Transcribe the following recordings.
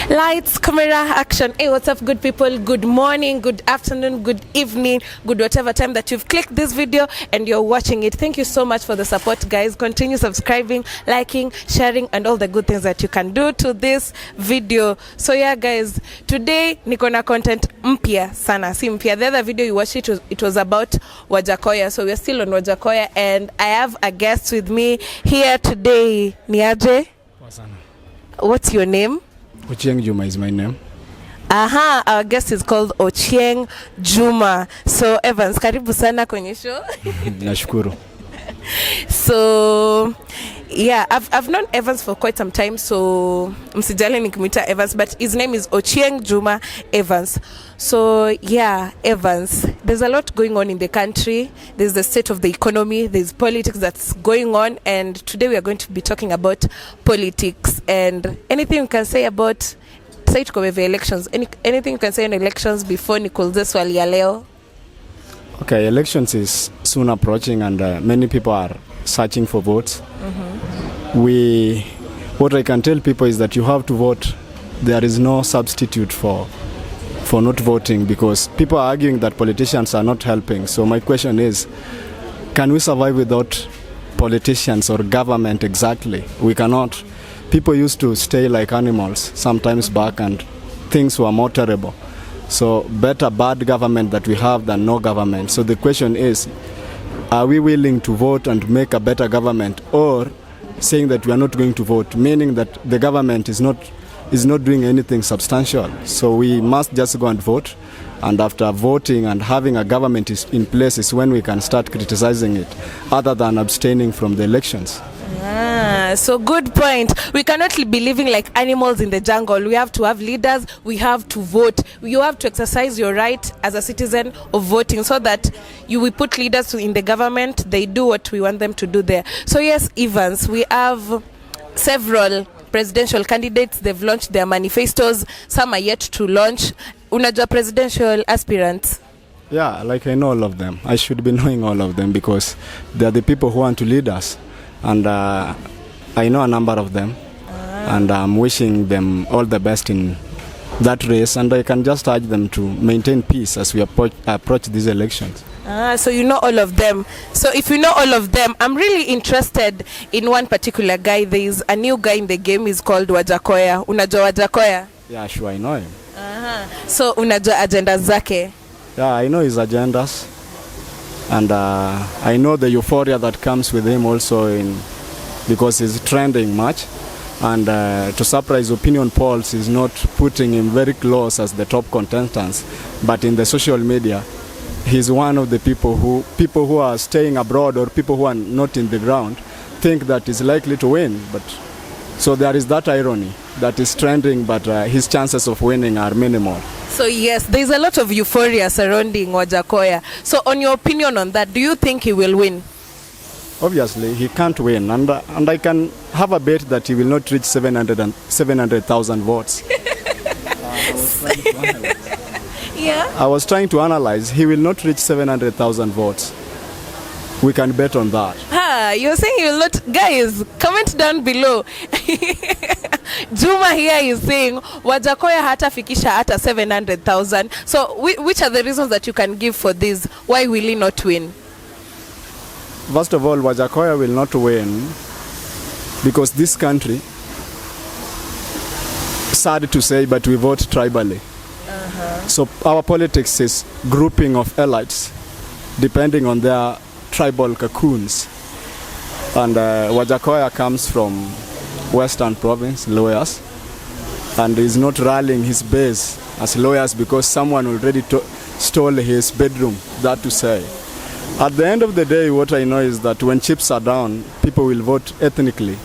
Lights, camera, action. Hey, what's up, good people? Good morning, good afternoon, good evening, good whatever time that you've clicked this video and you're watching it. Thank you so much for the support, guys. Continue subscribing, liking, sharing, and all the good things that you can do to this video. So yeah, guys, today niko na content mpya sana, si mpya. The other video you watched, it was about Wajahckoya. So we're still on Wajahckoya, and I have a guest with me here today. Niaje? What's your name? Ochieng Juma is my name. Our guest is called Ochieng Juma. So Evans, karibu sana kwenye show. Nashukuru. So yeah, I've known Evans for quite some time, so msijali nikimwita Evans, but his name is Ochieng Juma Evans. So yeah, Evans, there's a lot going on in the country. There's the state of the economy, there's politics that's going on, and today we are going to be talking about politics. And anything you can say about, say tuko elections, anything you can say on elections before nikuulize swali ya leo? Okay, elections is soon approaching, and many people are searching for votes. What I can tell people is that you have to vote. There is no substitute for not voting, because people are arguing that politicians are not helping. So my question is, can we survive without politicians or government? Exactly, we cannot. People used to stay like animals sometimes back, and things were more terrible. So better bad government that we have than no government. So the question is, are we willing to vote and make a better government, or saying that we are not going to vote, meaning that the government is not doing anything substantial? So we must just go and vote, and after voting and having a government in place is when we can start criticizing it, other than abstaining from the elections. So good point. We cannot be living like animals in the jungle. We have to have leaders. We have to vote. You have to exercise your right as a citizen of voting, so that we put leaders in the government. They do what we want them to do there. So yes, Evans, we have several presidential candidates. They've launched their manifestos. Some are yet to launch. Unajua presidential aspirants? Yeah, like I know all of them. I should be knowing all of them, because they are the people who want to lead us. And I know a number of them, and I'm wishing them all the best in that race, and I can just urge them to maintain peace as we approach these elections. So you know all of them. So if you know all of them, I'm really interested in one particular guy. There is a new guy in the game. He's called Wajahckoya. Unajua Wajahckoya? Yeah, sure, I know him. So unajua agendas zake? Yeah, I know his agendas. And I know the euphoria that comes with him also, because he's trending much. And to surprise opinion polls, is not putting him very close as the top contestants. But in the social media, he's one of the people who are staying abroad, or people who are not in the ground, think that he's likely to win. But so there is that irony that is trending, but his chances of winning are minimal. So yes, there's a lot of euphoria surrounding Wajahckoya. So on your opinion on that, do you think he will win? Obviously, he can't win, and I can have a bet that he will not reach 700,000 votes. Yeah. I was trying to analyze. He will not reach 700,000 votes. We can bet on that. You're saying you will not. Guys, comment down below. Juma here is saying Wajahckoya hatafikisha hata 700,000. So which are the reasons that you can give for this? Why will he not win? First of all, Wajahckoya will not win because this country, sad to say, but we vote tribally. So our politics is grouping of elites depending on their tribal cocoons. And Wajahckoya comes from Western Province, lawyers, and is not rallying his base as lawyers because someone already stole his bedroom, that to say. At the end of the day, what I know is that when chips are down, people will vote ethnically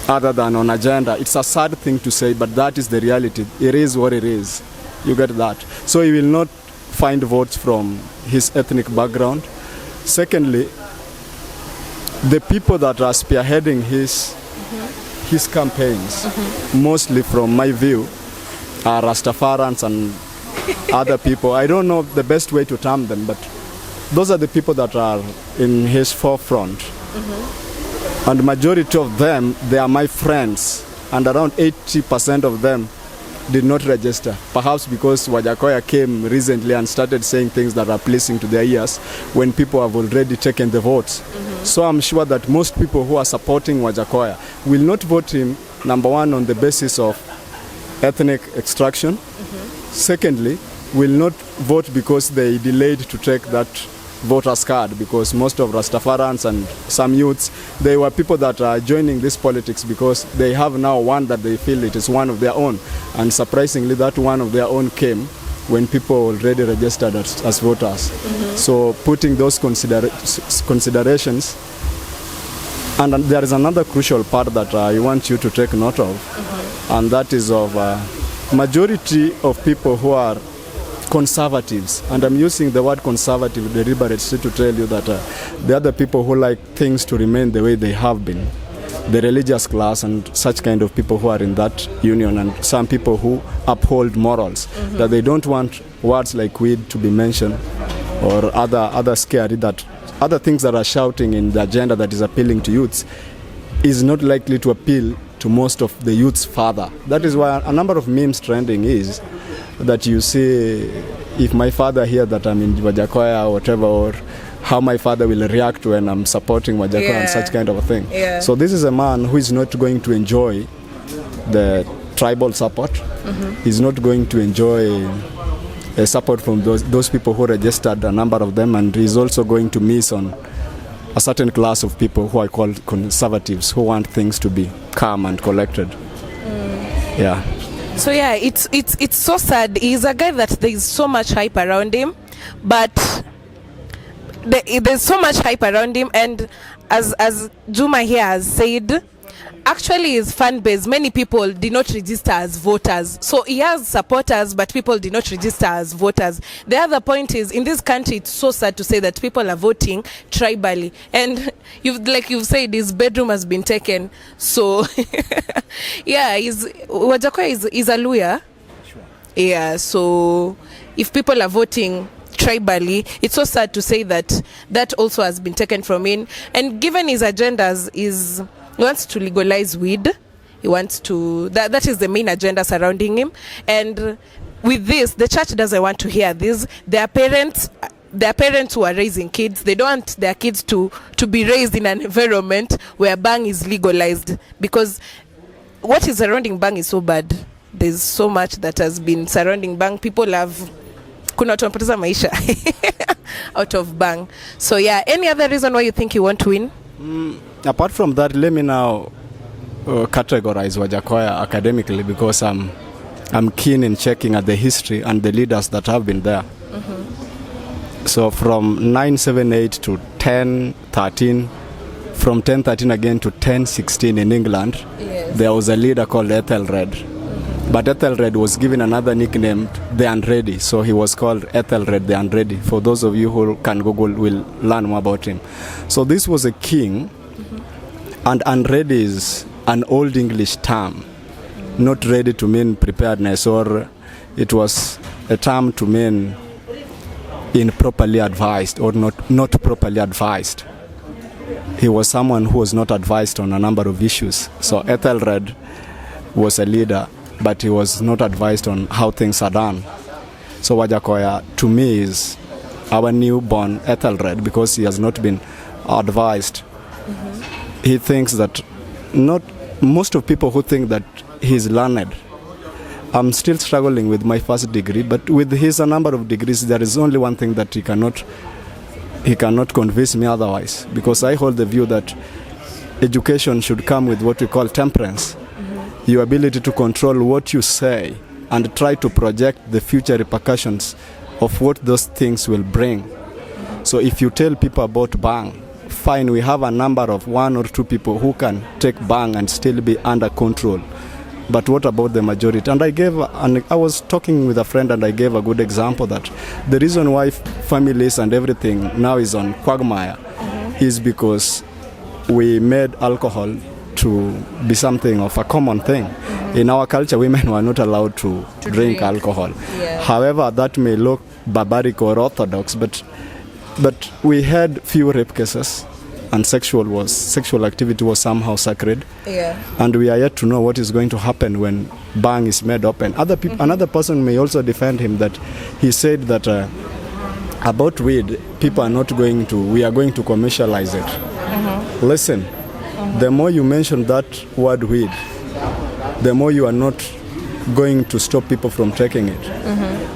other than on agenda. It's a sad thing to say, but that is the reality. It is what it is. You get that? So he will not find votes from his ethnic background. Secondly, the people that are spearheading his campaigns, mostly from my view, are Rastafarans and other people. I don't know the best way to term them, but those are the people that are in his forefront. And majority of them, they are my friends, and around 80% of them did not register. Perhaps because Wajahckoya came recently and started saying things that are pleasing to their ears when people have already taken the votes. So I'm sure that most people who are supporting Wajahckoya will not vote him, number one, on the basis of ethnic extraction. Secondly, will not vote because they delayed to take that voters card, because most of Rastafarians and some youths, they were people that are joining this politics because they have now one that they feel it is one of their own, and surprisingly that one of their own came when people already registered as voters. So putting those considerations, and there is another crucial part that I want you to take note of, and that is of majority of people who are conservatives, and I'm using the word conservative deliberately to tell you that the other people who like things to remain the way they have been, the religious class and such kind of people who are in that union, and some people who uphold morals, that they don't want words like weed to be mentioned, or other scary, that other things that are shouting in the agenda that is appealing to youths is not likely to appeal to most of the youths further. That is why a number of memes trending is that you see, if my father hear that I'm in Wajahckoya or whatever, or how my father will react when I'm supporting Wajahckoya and such kind of a thing. So this is a man who is not going to enjoy the tribal support. He's not going to enjoy support from those people who registered, a number of them, and he's also going to miss on a certain class of people who are called conservatives, who want things to be calm and collected. Yeah. So yeah, it's so sad. He's a guy that there's so much hype around him, but there's so much hype around him, and as Juma here has said, actually his fan base, many people did not register as voters. So he has supporters, but people did not register as voters. The other point is, in this country, it's so sad to say that people are voting tribally, and you've said, his bedroom has been taken. So yeah, Wajahckoya is a lawyer. Sure. Yeah, so if people are voting tribally, it's so sad to say that also has been taken from him. And given his agendas, he wants to legalize weed. He wants to, that is the main agenda surrounding him. And with this, the church doesn't want to hear this. Their parents who are raising kids, they don't want their kids to be raised in an environment where bang is legalized, because what is surrounding bang is so bad. There's so much that has been surrounding bang. People have kuna watu wanapoteza maisha out of bang. So yeah, any other reason why you think you want to win? Apart from that, let me now categorize Wajahckoya academically, because I'm keen in checking at the history and the leaders that have been there. So from 978 to 1013, from 1013 again to 1016 in England, there was a leader called Ethelred. But Ethelred was given another nickname, the Unready. So he was called Ethelred the Unready. For those of you who can Google, will learn more about him. So this was a king, and unready is an old English term, not ready to mean preparedness, or it was a term to mean improperly advised or not properly advised. He was someone who was not advised on a number of issues. So Ethelred was a leader, but he was not advised on how things are done. So Wajahckoya, to me, is our newborn Ethelred, because he has not been advised. He thinks that, not most of people who think that he's learned. I'm still struggling with my first degree, but with his a number of degrees, there is only one thing that he cannot convince me otherwise, because I hold the view that education should come with what we call temperance. Your ability to control what you say and try to project the future repercussions of what those things will bring. So if you tell people about bang, fine, we have a number of 1 or 2 people who can take bang and still be under control. But what about the majority? And I was talking with a friend, and I gave a good example that the reason why families and everything now is on quagmire is because we made alcohol to be something of a common thing. In our culture, women were not allowed to drink alcohol. However, that may look barbaric or orthodox, but we had few rape cases. and sexual activity was somehow sacred. Yeah. And we are yet to know what is going to happen when bang is made open. Another person may also defend him that he said that about weed, we are going to commercialize it. Listen, the more you mention that word weed, the more you are not going to stop people from taking it.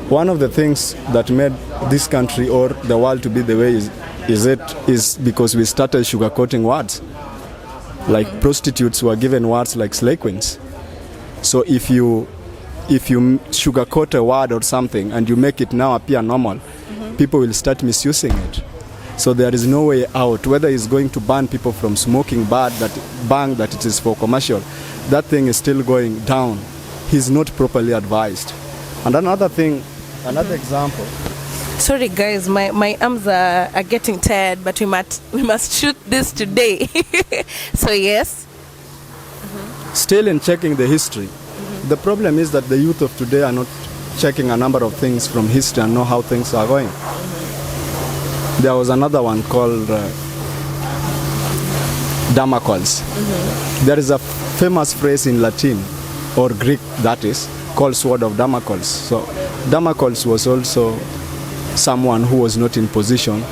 One of the things that made this country or the world to be the way is because we started sugarcoating words. Like prostitutes were given words like slay queens. So if you sugarcoat a word or something and you make it now appear normal, people will start misusing it. So there is no way out. Whether it's going to ban people from smoking bang that it is for commercial, that thing is still going down. He's not properly advised. And another example. Sorry guys, my arms are getting tired, but we must shoot this today. So yes. Still in checking the history. The problem is that the youth of today are not checking a number of things from history and know how things are going. There was another one called Damocles. There is a famous phrase in Latin, or Greek that is, called Sword of Damocles. So Damocles was also someone who was not in position,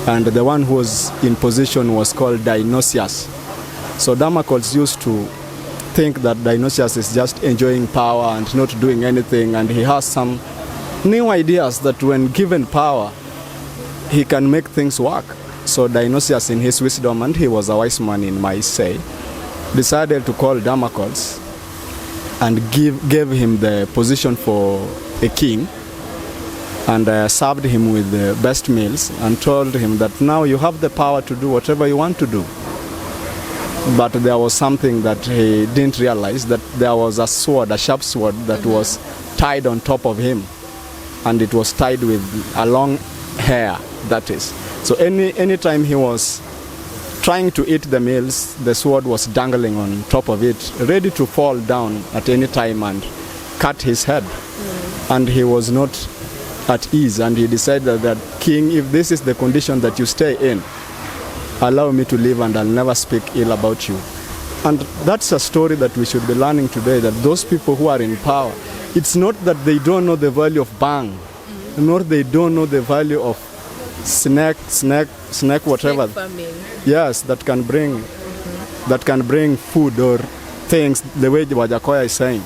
and the one who was in position was called Dionysius. So Damocles used to think that Dionysius is just enjoying power and not doing anything, and he has some new ideas that when given power, he can make things work. So Dionysius, in his wisdom, and he was a wise man in my say, decided to call Damocles and gave him the position for a king, and served him with the best meals and told him that now you have the power to do whatever you want to do. But there was something that he didn't realize, that there was a sword, a sharp sword that was tied on top of him, and it was tied with a long hair, that is. So any time he was trying to eat the meals, the sword was dangling on top of it, ready to fall down at any time and cut his head. And he was not at ease, and he decided that, King, if this is the condition that you stay in, allow me to live and I'll never speak ill about you. And that's a story that we should be learning today, that those people who are in power, it's not that they don't know the value of bang, nor they don't know the value of snack whatever. Yes, that can bring food or things, the way Wajahckoya is saying.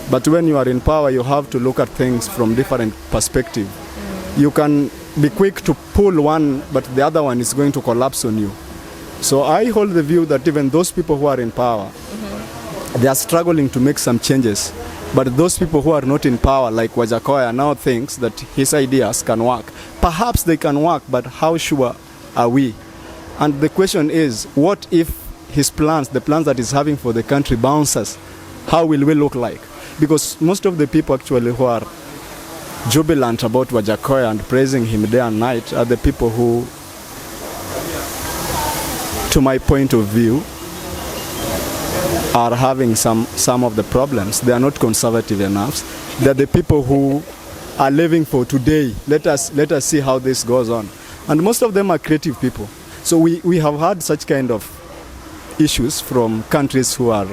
But when you are in power, you have to look at things from different perspective. You can be quick to pull one, but the other one is going to collapse on you. So I hold the view that even those people who are in power, they are struggling to make some changes. But those people who are not in power, like Wajahckoya, now thinks that his ideas can work. Perhaps they can work, but how sure are we? And the question is, what if his plans, the plans that he's having for the country, bounces? How will we look like? Because most of the people actually who are jubilant about Wajahckoya and praising him day and night are the people who, to my point of view, are having some of the problems. They are not conservative enough. They are the people who are living for today. Let us see how this goes on. And most of them are creative people. So we have had such kind of issues from countries who are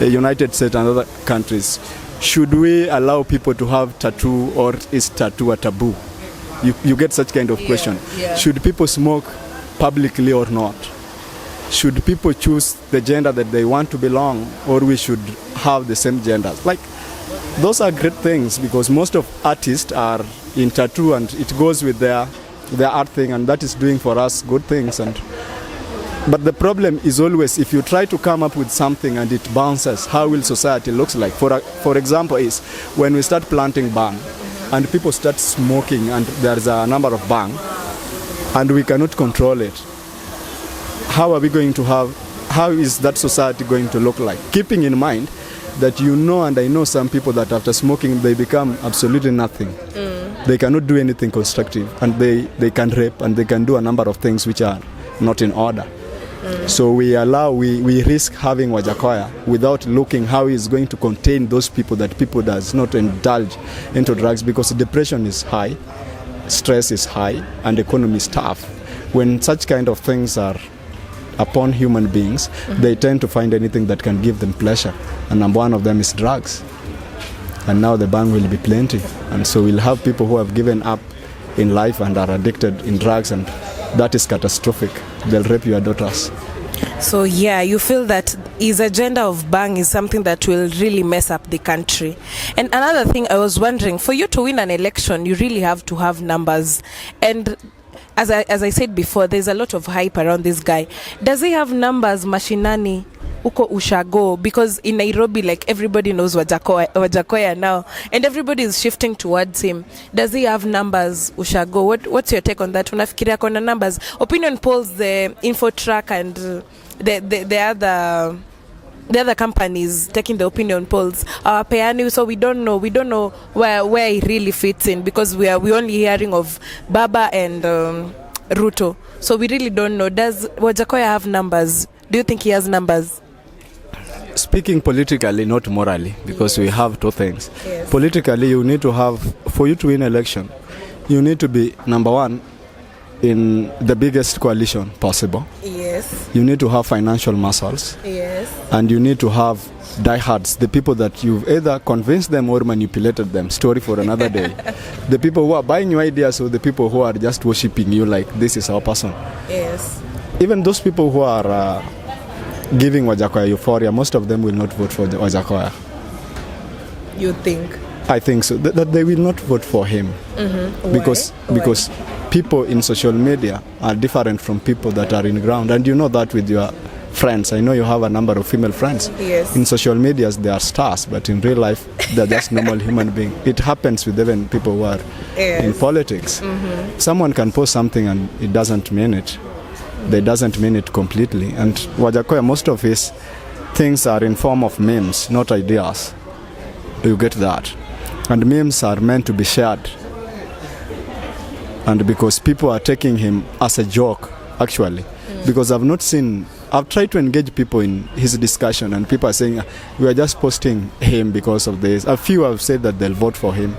United States and other countries. Should we allow people to have tattoo, or is tattoo a taboo? You get such kind of question. Yeah. Should people smoke publicly or not? Should people choose the gender that they want to belong, or we should have the same genders? Like, those are great things, because most of artists are in tattoo and it goes with their art thing, and that is doing for us good things. But the problem is always, if you try to come up with something and it bounces, how will society looks like? For example, is when we start planting bang and people start smoking and there's a number of bang and we cannot control it. How are we going to how is that society going to look like? Keeping in mind that and I know some people that after smoking they become absolutely nothing. They cannot do anything constructive, and they can rape and they can do a number of things which are not in order. So we risk having Wajahckoya without looking how he's going to contain those people, that people does not indulge into drugs, because depression is high, stress is high, and economy is tough. when such kind of things are upon human beings, they tend to find anything that can give them pleasure. And number one of them is drugs. And now the bang will be plenty. And so we'll have people who have given up in life and are addicted in drugs, and that is catastrophic. They'll rape your daughters. So yeah, you feel that his agenda of bang is something that will really mess up the country. And another thing I was wondering, for you to win an election, you really have to have numbers. And as I said before, there's a lot of hype around this guy. Does he have numbers mashinani uko ushago? Because in Nairobi, like, everybody knows Wajahckoya now, and everybody is shifting towards him. Does he have numbers ushago? What's your take on that? Unafikiria kona numbers? Opinion polls, the Infotrack and the other companies taking the opinion polls are peani, so we don't know where he really fits in, because we only hearing of Baba and Ruto, so we really don't know. Does Wajahckoya have numbers? Do you think he has numbers? Speaking politically, not morally, because we have two things. Yes. Politically, you need to have, for you to win election, you need to be number one in the biggest coalition possible. Yes. You need to have financial muscles. Yes. And you need to have diehards, the people that you've either convinced them or manipulated them. Story for another day. The people who are buying your ideas, or the people who are just worshipping you like this is our person. Yes. Even those people who are giving Wajahckoya euphoria, most of them will not vote for Wajahckoya. You think? I think so. That they will not vote for him. Mm-hmm. Because people in social media are different from people that are in ground, and you know that with your friends. I know you have a number of female friends. Yes. In social medias they are stars, but in real life they're just normal human beings. It happens with even people who are in politics. Mm-hmm. Someone can post something and it doesn't mean it. They doesn't mean it completely. And Wajahckoya, most of his things are in form of memes, not ideas. You get that? And memes are meant to be shared. And because people are taking him as a joke, actually. Because I've tried to engage people in his discussion, and people are saying, we are just posting him because of this. A few have said that they'll vote for him,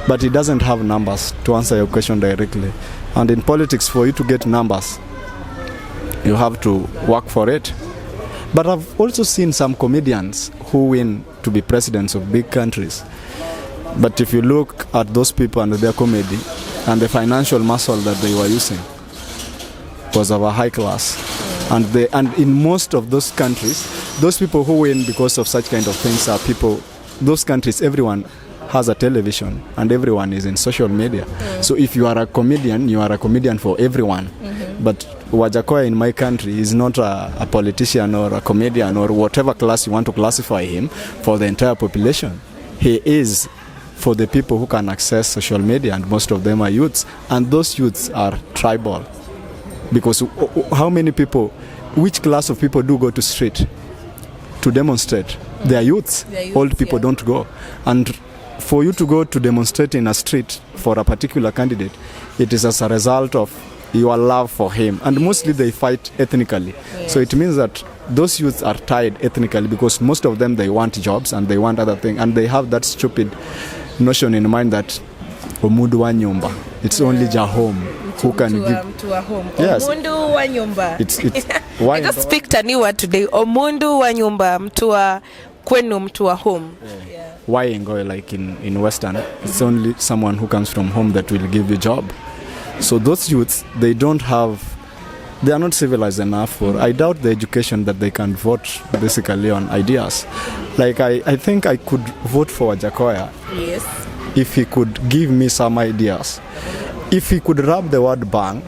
but he doesn't have numbers, to answer your question directly. And in politics, for you to get numbers, you have to work for it. But I've also seen some comedians who win to be presidents of big countries. But if you look at those people and their comedy and the financial muscle that they were using was of a high class. And in most of those countries, those people who win because of such kind of things are people, those countries, everyone has a television and everyone is in social media. So if you are a comedian, you are a comedian for everyone. But Wajahckoya in my country is not a politician or a comedian or whatever class you want to classify him for the entire population. He is for the people who can access social media, and most of them are youths, and those youths are tribal. Because how many people, which class of people do go to street to demonstrate? They are youths. Old people don't go. And for you to go to demonstrate in a street for a particular candidate, it is as a result of your love for him. And mostly they fight ethnically. So it means that those youths are tied ethnically, because most of them, they want jobs and they want other things, and they have that stupid notion in mind that omundu wa nyumba, it's only Jahome who can give to a home. Yes. Omundu wa nyumba. It's why I just speak a new word today. Omundu wa nyumba, mtu wa kwenu, mtu wa home. Why Ngoy, like in Western, it's only someone who comes from home that will give you job. So those youths, they are not civilized enough, or I doubt the education that they can vote basically on ideas. Like I think I could vote for Wajahckoya. Yes. If he could give me some ideas. If he could rub the word bang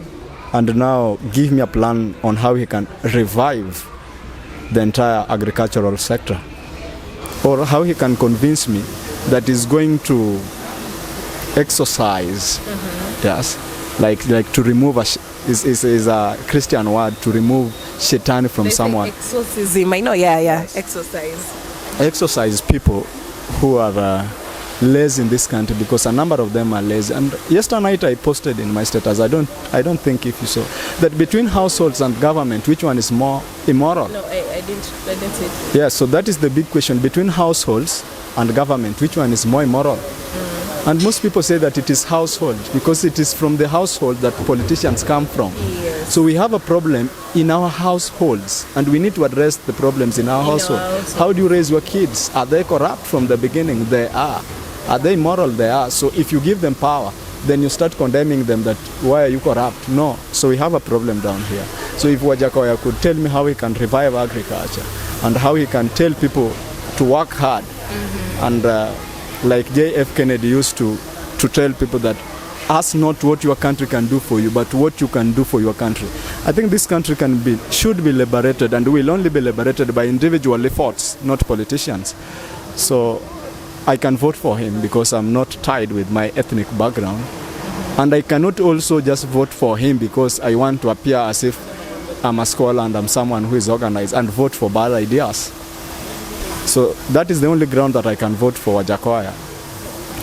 and now give me a plan on how he can revive the entire agricultural sector, or how he can convince me that he's going to exorcise, yes, like to remove is a Christian word, to remove shaitan from someone. Exorcism, I know, Exorcise people who are lazy in this country, because a number of them are lazy. And yesterday night I posted in my status, I don't think if you saw, that between households and government, which one is more immoral? No, I didn't see it. Yeah, so that is the big question. Between households and government, which one is more immoral? And most people say that it is household because it is from the household that politicians come from. Yes. So we have a problem in our households and we need to address the problems in our household. How do you raise your kids? Are they corrupt from the beginning? They are. Are they immoral? They are. So if you give them power, then you start condemning them that why are you corrupt? No. So we have a problem down here. So if Wajahckoya could tell me how he can revive agriculture and how he can tell people to work hard and like J.F. Kennedy used to tell people that ask not what your country can do for you, but what you can do for your country. I think this country should be liberated and will only be liberated by individual efforts, not politicians. So I can vote for him because I'm not tied with my ethnic background. And I cannot also just vote for him because I want to appear as if I'm a scholar and I'm someone who is organized and vote for bad ideas. So that is the only ground that I can vote for Wajahckoya.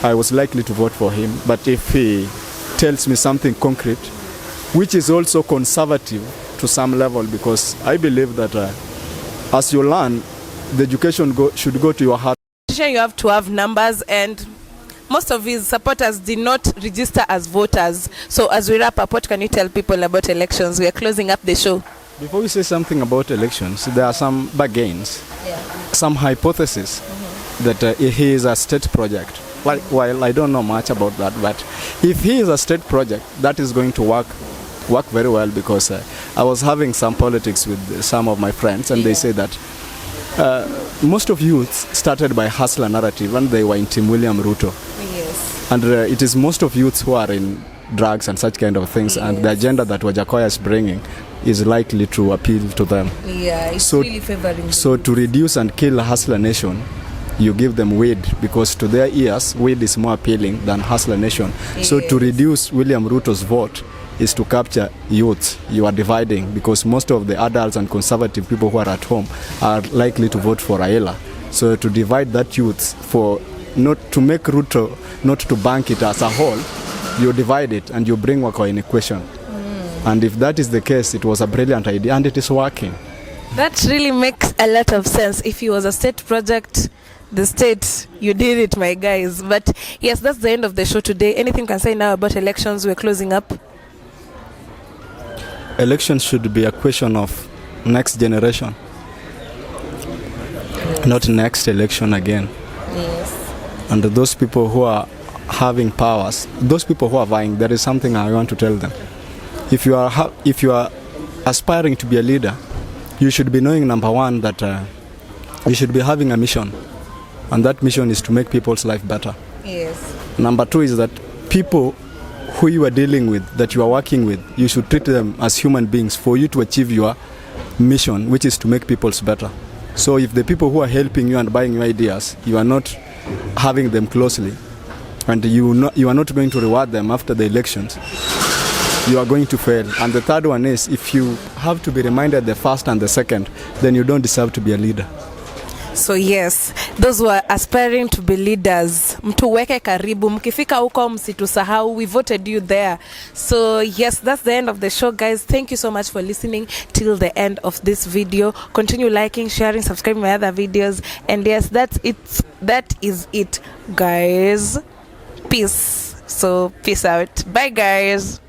I was likely to vote for him, but if he tells me something concrete, which is also conservative to some level, because I believe that as you learn, the education should go to your heart. You have to have numbers, and most of his supporters did not register as voters. So as we wrap up, what can you tell people about elections? We are closing up the show. Before we say something about elections, there are some bargains, some hypotheses that he is a state project. While I don't know much about that, but if he is a state project, that is going to work very well, because I was having some politics with some of my friends, and they say that most of youths started by hustler narrative when they were in Team William Ruto. Yes. And it is most of youths who are in drugs and such kind of things, and the agenda that Wajahckoya is bringing is likely to appeal to them. Yeah, it's really favoring. So to reduce and kill a hustler nation, you give them weed, because to their ears, weed is more appealing than hustler nation. Yes. So to reduce William Ruto's vote is to capture youth. You are dividing, because most of the adults and conservative people who are at home are likely to vote for Raila. So to divide that youth, for not to make Ruto not to bank it as a whole, you divide it and you bring Wajahckoya in equation. And if that is the case, it was a brilliant idea and it is working. That really makes a lot of sense. If it was a state project, the state, you did it, my guys. But yes, that's the end of the show today. Anything you can say now about elections? We're closing up. Elections should be a question of next generation, not next election again. Yes. And those people who are having powers, those people who are vying, there is something I want to tell them. If you are aspiring to be a leader, you should be knowing, number one, that you should be having a mission, and that mission is to make people's life better. Yes. Number two is that people who you are dealing with, that you are working with, you should treat them as human beings for you to achieve your mission, which is to make people's better. So if the people who are helping you and buying your ideas, you are not having them closely, and you are not going to reward them after the elections, you are going to fail. And the third one is, if you have to be reminded the first and the second, then you don't deserve to be a leader. So yes, those who are aspiring to be leaders, mtuweke karibu, mkifika huko msitusahau, we voted you there. So yes, that's the end of the show, guys. Thank you so much for listening till the end of this video. Continue liking, sharing, subscribing my other videos. And yes, that's it. That is it, guys. Peace. So peace out. Bye, guys.